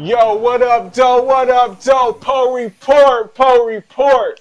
Yo, what up, doe? What up, doe? Po report, po report.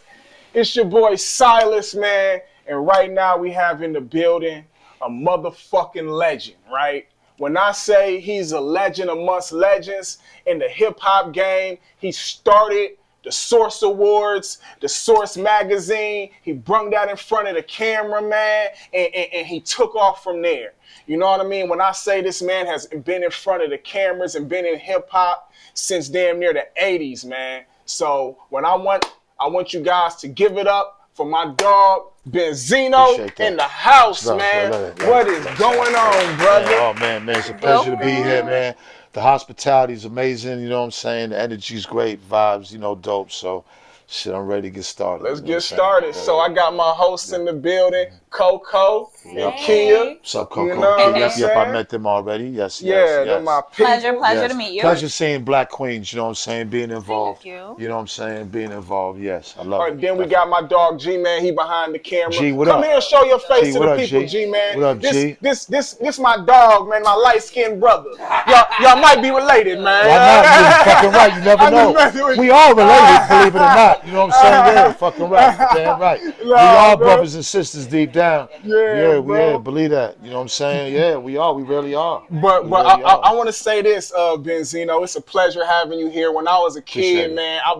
It's your boy Silas, man. And right now we have in the building a motherfucking legend, right? When I say he's a legend amongst legends in the hip hop game, he started the Source Awards, the Source magazine. He brung that in front of the camera, man, and he took off from there. You know what I mean? When I say this man has been in front of the cameras and been in hip hop since damn near the 80s, man. So when I want you guys to give it up for my dog Benzino in the house, man. What is going on, brother? Oh man, it's a pleasure to be here, man. The hospitality is amazing, you know what I'm saying? The energy's great, vibes, dope. So shit, I'm ready to get started. Let's get started. So I got my hosts in the building, Coco and Kia. What's up, Coco? You know what I'm Yep, saying? I met them already. Yes, Yeah, they're my people. Pleasure to meet you. Pleasure seeing Black Queens, you know what I'm saying? Being involved. Thank you. You know what I'm saying? Being involved, yes. I love All it. right, then we got my dog G-Man. He behind the camera. G, what Come up? here and show your face G, to what the up, people, G? G-Man. What up, G? This my dog, man, my light-skinned brother. Y'all might be related, man. Why not? You're fucking right. You never know. We all related, believe it or not. You know what I'm saying? Yeah, fucking right. Damn right. We all brothers and sisters deep down. Yeah, believe that. You know what I'm saying? Yeah, we are. We really are. But We really I are. want to say this, Benzino. It's a pleasure having you here. When I was a Appreciate kid, it. man, I've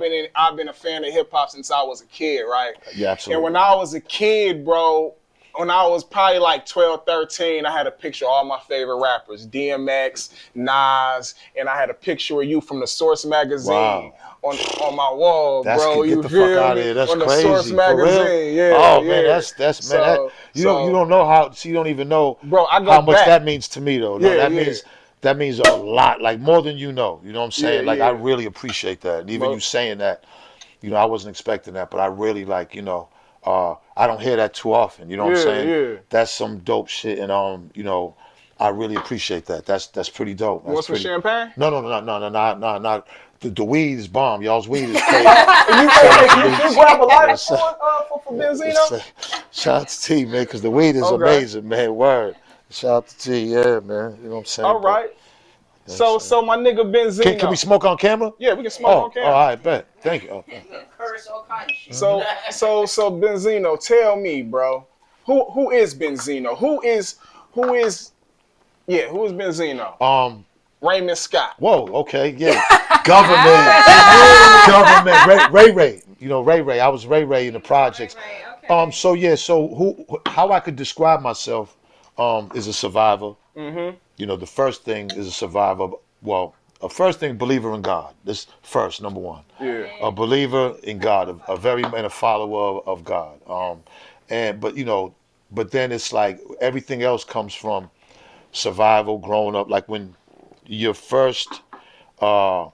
been a fan of hip hop since I was a kid, right? Yeah, absolutely. And when I was a kid, bro, when I was probably like 12, 13, I had a picture of all my favorite rappers, DMX, Nas, and I had a picture of you from the Source magazine. Wow. On my wall, That's bro. get You the feel fuck out of me? here. That's on the crazy. Source For magazine, real? yeah. Oh yeah. man, that's man. You don't know how. See, you don't even know bro, I go how much back. that means to me though. No, Yeah, that means a lot. Like more than you know. You know what I'm saying? Yeah, Like yeah. I really appreciate that. And even Bro. you saying that, I wasn't expecting that, but I really like, I don't hear that too often. You know what I'm saying? Yeah. That's some dope shit, and I really appreciate that. That's pretty dope. You want some champagne? No, not the weed is bomb. Y'all's weed is crazy. You grab a lighter for Benzino? Shout out to T, man, because the weed is amazing, man. Word. Shout out to T, yeah, man. You know what I'm saying? All right. So my nigga Benzino. Can we smoke on camera? Yeah, we can smoke on camera. Oh, all right, bet. Thank you. Curse all kind of shit. So Benzino, tell me, bro, who is Benzino? Who is Benzino? Raymond Scott. Whoa, okay, yeah. Government. Ray. Ray. I was Ray in the projects. Okay. So how I could describe myself is a survivor. Mm-hmm. The first thing is a survivor. Well, a first thing, believer in God. This first, number one. Yeah. A believer in God, and a follower of God. But then it's like everything else comes from survival, growing up. Like when your first thoughts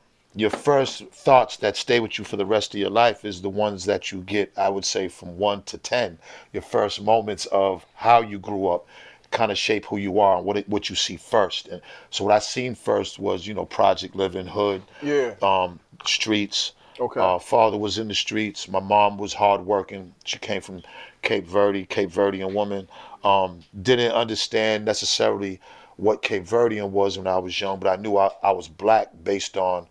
that stay with you for the rest of your life is the ones that you get, I would say, from 1 to 10. Your first moments of how you grew up kind of shape who you are and what you see first. And so what I seen first was, project living, hood, streets. Okay. Father was in the streets. My mom was hardworking. She came from Cape Verdean woman. Didn't understand necessarily what Cape Verdean was when I was young, but I knew I was black based on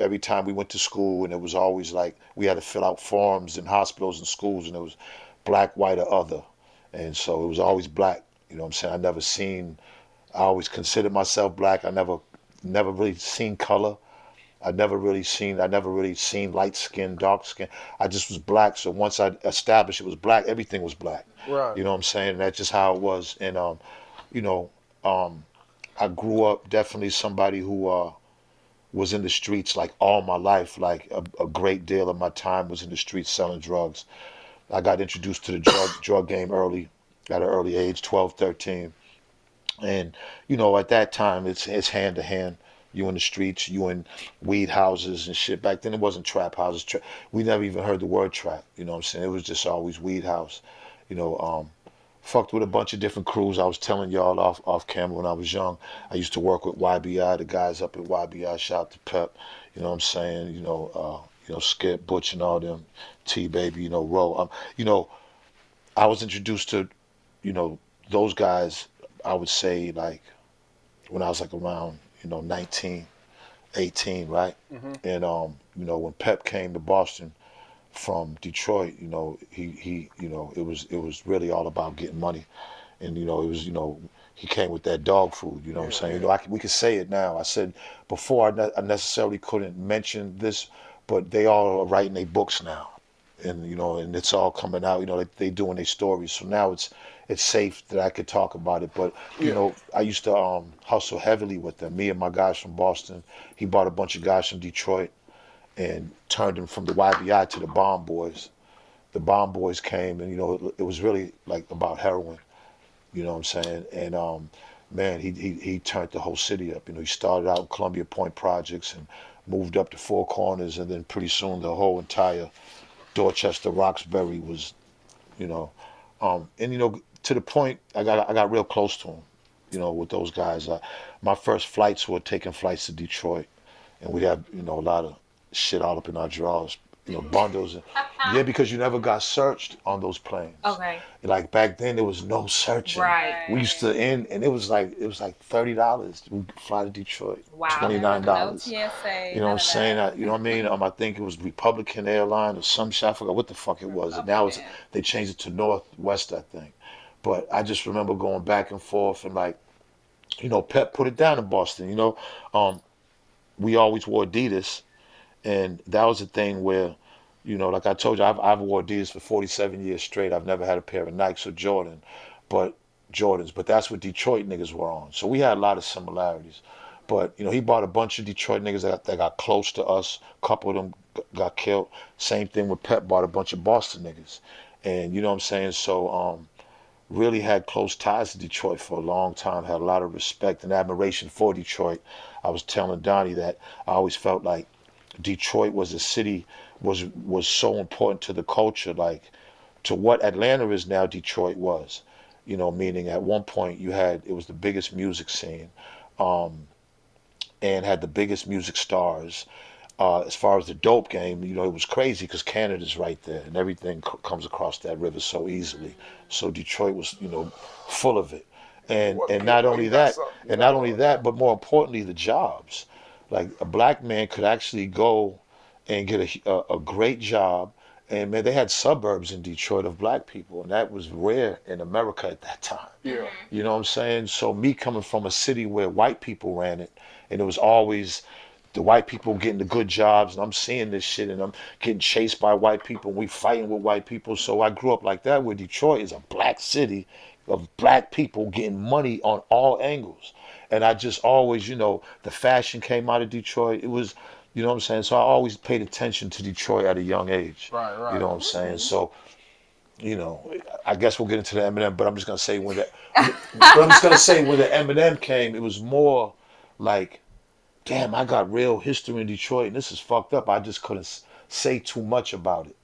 every time we went to school, and it was always like we had to fill out forms in hospitals and schools, and it was black, white, or other. And so it was always black. You know what I'm saying? I always considered myself black. I never really seen color. I never really seen light skin, dark skin. I just was black. So once I established it was black, everything was black. Right. You know what I'm saying? And that's just how it was. And I grew up definitely somebody who was in the streets like all my life. Like a great deal of my time was in the streets selling drugs. I got introduced to the drug game early, at an early age, 12, 13. And at that time it's hand to hand. You in the streets, you in weed houses and shit. Back then it wasn't trap houses. We never even heard the word trap. You know what I'm saying? It was just always weed house. Fucked with a bunch of different crews. I was telling y'all off camera when I was young. I used to work with YBI, the guys up at YBI. Shout out to Pep. You know what I'm saying? Skip, Butch, and all them. T Baby. Ro. I was introduced to, those guys. I would say like when I was like around 19. 18, right? And you know, when Pep came to Boston from Detroit, you know, he you know, it was really all about getting money. And you know, it was, you know, he came with that dog food, you know what I'm saying? You know, we can say it now. I said before I necessarily couldn't mention this, but they all are writing their books now. And you know, and it's all coming out, you know, they doing their stories. So now it's safe that I could talk about it. But you Yeah. know, I used to hustle heavily with them. Me and my guys from Boston. He bought a bunch of guys from Detroit and turned them from the YBI to the Bomb Boys. The Bomb Boys came, and you know, it was really like about heroin. You know what I'm saying? And man, he turned the whole city up. You know, he started out in Columbia Point Projects and moved up to Four Corners, and then pretty soon the whole entire Dorchester, Roxbury was, you know, and you know, to the point I got real close to him. You know, with those guys. My first flights were taking flights to Detroit, and we had, you know, a lot of shit all up in our drawers, you know, bundles. Yeah, because you never got searched on those planes. Okay. Like back then, there was no searching. Right. We used to end, and it was like $30. We could fly to Detroit. Wow. $29. No TSA. You know what I'm saying? You know what I mean? I think it was Republican Airline or some shit. I forgot what the fuck it was. And now they changed it to Northwest, I think. But I just remember going back and forth and like, you know, Pep put it down in Boston. You know, we always wore Adidas, and that was the thing where, you know, like I told you, I've wore Adidas for 47 years straight. I've never had a pair of Nikes or Jordans, but that's what Detroit niggas were on. So we had a lot of similarities. But you know, he bought a bunch of Detroit niggas that got close to us. A couple of them got killed. Same thing with Pep, bought a bunch of Boston niggas, and you know what I'm saying. So really had close ties to Detroit for a long time. Had a lot of respect and admiration for Detroit. I was telling Donnie that I always felt like Detroit was a city was so important to the culture, like to what Atlanta is now. Detroit was, you know, meaning at one point it was the biggest music scene, and had the biggest music stars. As far as the dope game, you know, it was crazy because Canada's right there, and everything comes across that river so easily. So Detroit was, you know, full of it, and not only that, but more importantly, the jobs. Like a black man could actually go and get a great job. And man, they had suburbs in Detroit of black people, and that was rare in America at that time. Yeah. You know what I'm saying? So me coming from a city where white people ran it, and it was always the white people getting the good jobs, and I'm seeing this shit, and I'm getting chased by white people, and we fighting with white people. So I grew up like that, where Detroit is a black city of black people getting money on all angles. And I just always, you know, the fashion came out of Detroit. It was, you know what I'm saying? So I always paid attention to Detroit at a young age. Right. You know what I'm saying? So, you know, I guess we'll get into the Eminem, but I'm just gonna say when the Eminem came, it was more like, damn, I got real history in Detroit, and this is fucked up. I just couldn't say too much about it.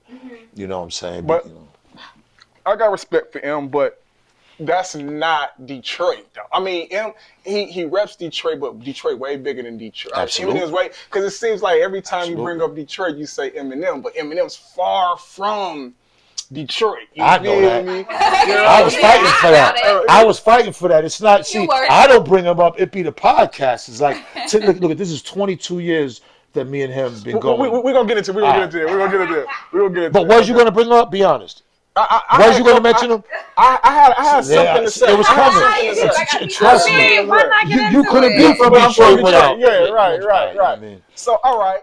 You know what I'm saying? But you know. I got respect for him, but that's not Detroit, though. I mean, he reps Detroit, but Detroit way bigger than Detroit. Absolutely. Eminem's way, because it seems like every time you Absolutely. bring up Detroit, you say Eminem, but Eminem's far from Detroit. You I know feel that. me? I was fighting for that. I was fighting for that. It's not, see, were. I don't bring him up. It be the podcast. It's like, see, look, this is 22 years that me and him been going. We're going to get into it. We're going to get into it. But was you going to bring him up? Be honest. Was you going to mention him? I had something to say. It was coming. Trust me. Why not get You into couldn't it? be from Detroit without. Yeah, right. I mean. So, all right.